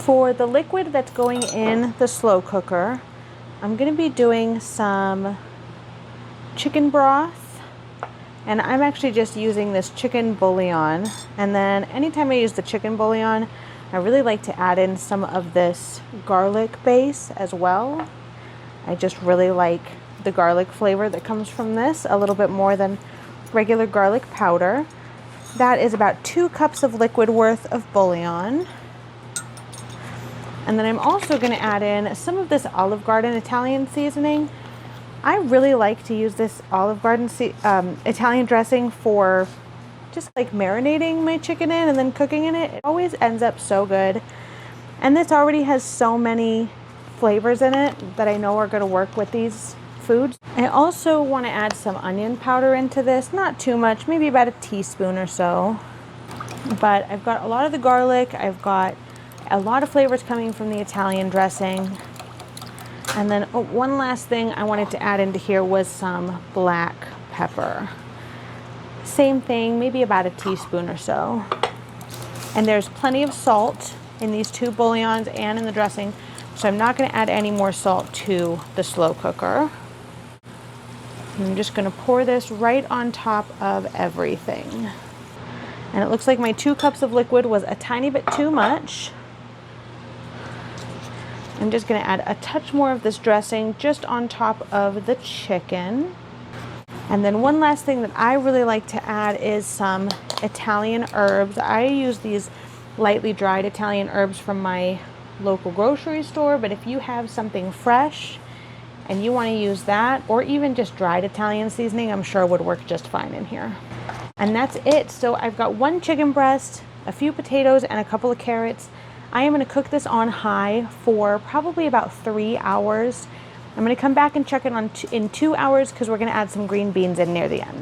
For the liquid that's going in the slow cooker, I'm going to be doing some chicken broth, and I'm actually just using this chicken bouillon. And then anytime I use the chicken bouillon, I really like to add in some of this garlic base as well. I just really like the garlic flavor that comes from this a little bit more than regular garlic powder. That is about 2 cups of liquid worth of bouillon. And then I'm also going to add in some of this Olive Garden Italian seasoning. I really like to use this Olive Garden Italian dressing for just like marinating my chicken in and then cooking in it. It always ends up so good. And this already has so many flavors in it that I know are going to work with these foods. I also want to add some onion powder into this, not too much, maybe about a teaspoon or so. But I've got a lot of the garlic, I've got a lot of flavors coming from the Italian dressing. And then one last thing I wanted to add into here was some black pepper. Same thing, maybe about a teaspoon or so. And there's plenty of salt in these 2 bouillons and in the dressing, so I'm not going to add any more salt to the slow cooker. I'm just going to pour this right on top of everything. And it looks like my 2 cups of liquid was a tiny bit too much. I'm just going to add a touch more of this dressing just on top of the chicken. And then one last thing that I really like to add is some Italian herbs. I use these lightly dried Italian herbs from my local grocery store, but if you have something fresh and you want to use that, or even just dried Italian seasoning, I'm sure would work just fine in here. And that's it. So I've got 1 chicken breast, a few potatoes, and a couple of carrots. I am going to cook this on high for probably about 3 hours. I'm going to come back and check it in 2 hours because we're going to add some green beans in near the end.